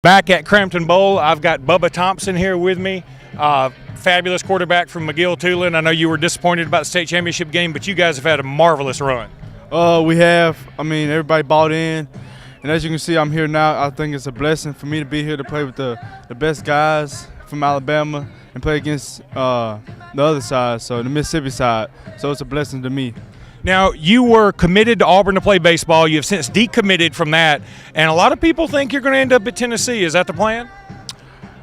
Back at Crampton Bowl, I've got Bubba Thompson here with me, fabulous quarterback from McGill-Tulane. I know you were disappointed about the state championship game, but you guys have had a marvelous run. We have. I mean, everybody bought in, and as you can see, I'm here now. I think it's a blessing for me to be here to play with the best guys from Alabama and play against the other side, so the Mississippi side. So it's a blessing to me. Now, you were committed to Auburn to play baseball. You have since decommitted from that, and a lot of people think you're going to end up at Tennessee. Is that the plan?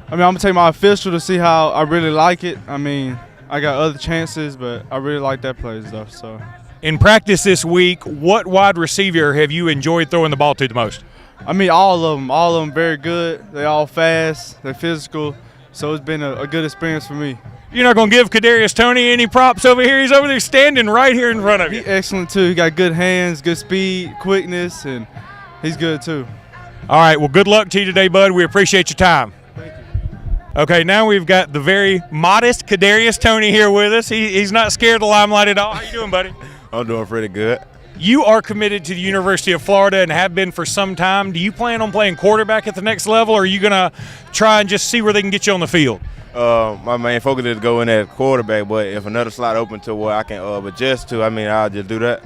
I mean, I'm going to take my official to see how I really like it. I mean, I got other chances, but I really like that play and stuff. So, in practice this week, what wide receiver have you enjoyed throwing the ball to the most? I mean, all of them very good. They all fast, they're physical, so it's been a good experience for me. You're not going to give KaDarius Toney any props over here? He's over there standing right here in front of you. He's excellent, too. He got good hands, good speed, quickness, and he's good, too. All right, well, good luck to you today, bud. We appreciate your time. Thank you. Okay, now we've got the very modest KaDarius Toney here with us. He's not scared of the limelight at all. How you doing, buddy? I'm doing pretty good. You are committed to the University of Florida and have been for some time. Do you plan on playing quarterback at the next level, or are you going to try and just see where they can get you on the field? My main focus is to go in at quarterback, but if another slot open to where I can adjust to, I mean, I'll just do that.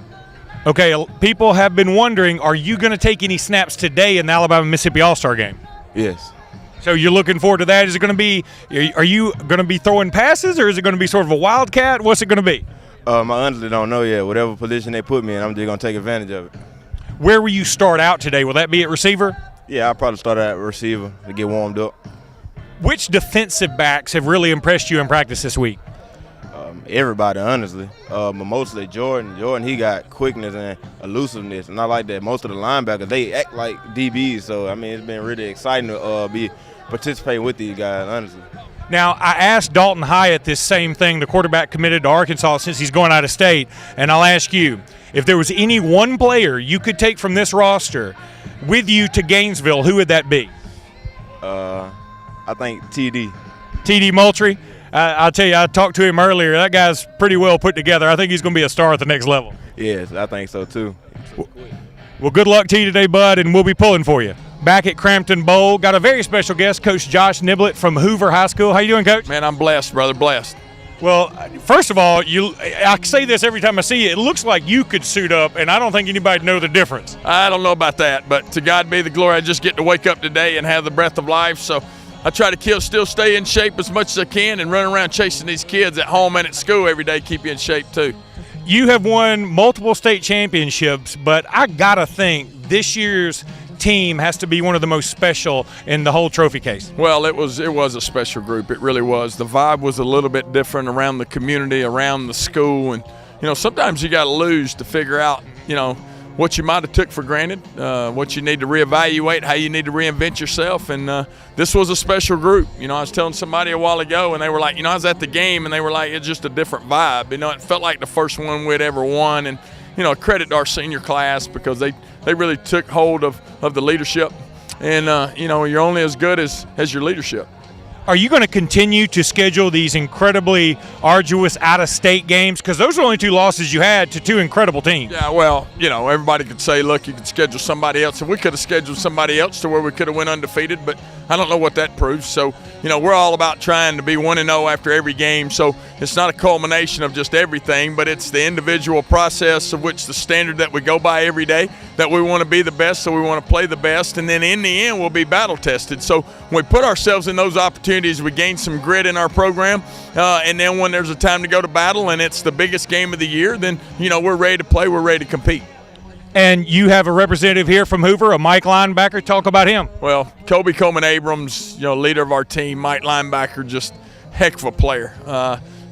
Okay, people have been wondering, are you going to take any snaps today in the Alabama-Mississippi All-Star game? Yes. So you're looking forward to that. Is it going to be – are you going to be throwing passes, or is it going to be sort of a wildcat? What's it going to be? I honestly don't know yet. Whatever position they put me in, I'm just going to take advantage of it. Where will you start out today? Will that be at receiver? Yeah, I'll probably start at receiver to get warmed up. Which defensive backs have really impressed you in practice this week? Everybody, honestly. But mostly Jordan. Jordan, he got quickness and elusiveness, and I like that. Most of the linebackers, they act like DBs. So, I mean, it's been really exciting to be participating with these guys, honestly. Now, I asked Dalton Hyatt this same thing, the quarterback committed to Arkansas since he's going out of state, and I'll ask you, if there was any one player you could take from this roster with you to Gainesville, who would that be? I think TD. TD Moultrie? I'll tell you, I talked to him earlier. That guy's pretty well put together. I think he's going to be a star at the next level. Yes, I think so too. Well, good luck to you today, bud, and we'll be pulling for you. Back at Crampton Bowl, got a very special guest, Coach Josh Niblett from Hoover High School. How you doing, Coach? Man, I'm blessed, brother, blessed. Well, first of all, I say this every time I see you. It looks like you could suit up, and I don't think anybody know the difference. I don't know about that, but to God be the glory. I just get to wake up today and have the breath of life, so I try to still stay in shape as much as I can and run around chasing these kids at home and at school every day, keep you in shape too. You have won multiple state championships, but I got to think this year's team has to be one of the most special in the whole trophy case. Well, it was a special group. It really was. The vibe was a little bit different around the community, around the school, and sometimes you got to lose to figure out what you might have took for granted, what you need to reevaluate, how you need to reinvent yourself, and this was a special group. I was telling somebody a while ago, and they were like, I was at the game, and they were like, it's just a different vibe. It felt like the first one we'd ever won, and credit to our senior class because they really took hold of the leadership, and you're only as good as your leadership. Are you going to continue to schedule these incredibly arduous out-of-state games? Because those are only two losses you had to two incredible teams. Yeah, well, everybody could say, look, you could schedule somebody else. And we could have scheduled somebody else to where we could have went undefeated, but I don't know what that proves. So, we're all about trying to be 1-0 after every game. So it's not a culmination of just everything, but it's the individual process of which the standard that we go by every day, that we want to be the best, so we want to play the best. And then in the end, we'll be battle-tested. So when we put ourselves in those opportunities, we gain some grit in our program, and then when there's a time to go to battle and it's the biggest game of the year, then we're ready to play, we're ready to compete. And you have a representative here from Hoover, a Mike linebacker. Talk about him. Well, Kobe Coleman-Abrams, leader of our team. Mike linebacker, just heck of a player.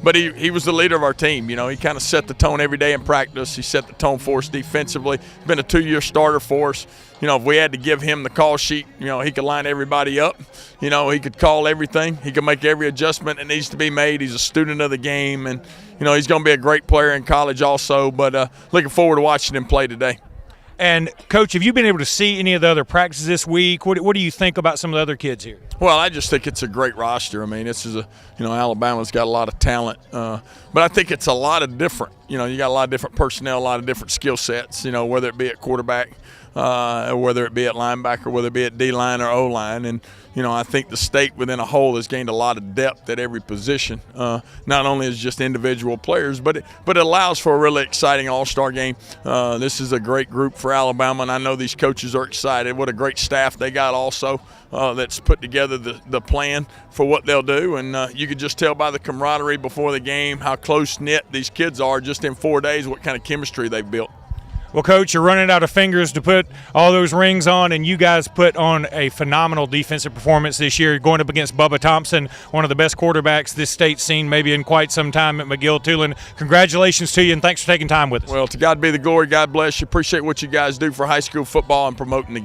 But he was the leader of our team. He kind of set the tone every day in practice. He set the tone for us defensively. He's been a 2-year starter for us. If we had to give him the call sheet, he could line everybody up. He could call everything. He could make every adjustment that needs to be made. He's a student of the game, and, he's going to be a great player in college also. But looking forward to watching him play today. And, Coach, have you been able to see any of the other practices this week? What do you think about some of the other kids here? Well, I just think it's a great roster. I mean, this is Alabama's got a lot of talent. But I think it's a lot of different, you got a lot of different personnel, a lot of different skill sets, whether it be at quarterback, whether it be at linebacker, whether it be at D-line or O-line. And, I think the state within a whole has gained a lot of depth at every position, not only as just individual players, but it allows for a really exciting all-star game. This is a great group for Alabama, and I know these coaches are excited. What a great staff they got also that's put together the plan for what they'll do. And you could just tell by the camaraderie before the game how close-knit these kids are just in 4 days, what kind of chemistry they've built. Well, Coach, you're running out of fingers to put all those rings on, and you guys put on a phenomenal defensive performance this year, going up against Bubba Thompson, one of the best quarterbacks this state's seen maybe in quite some time at McGill-Tulane. Congratulations to you, and thanks for taking time with us. Well, to God be the glory. God bless you. Appreciate what you guys do for high school football and promoting the game.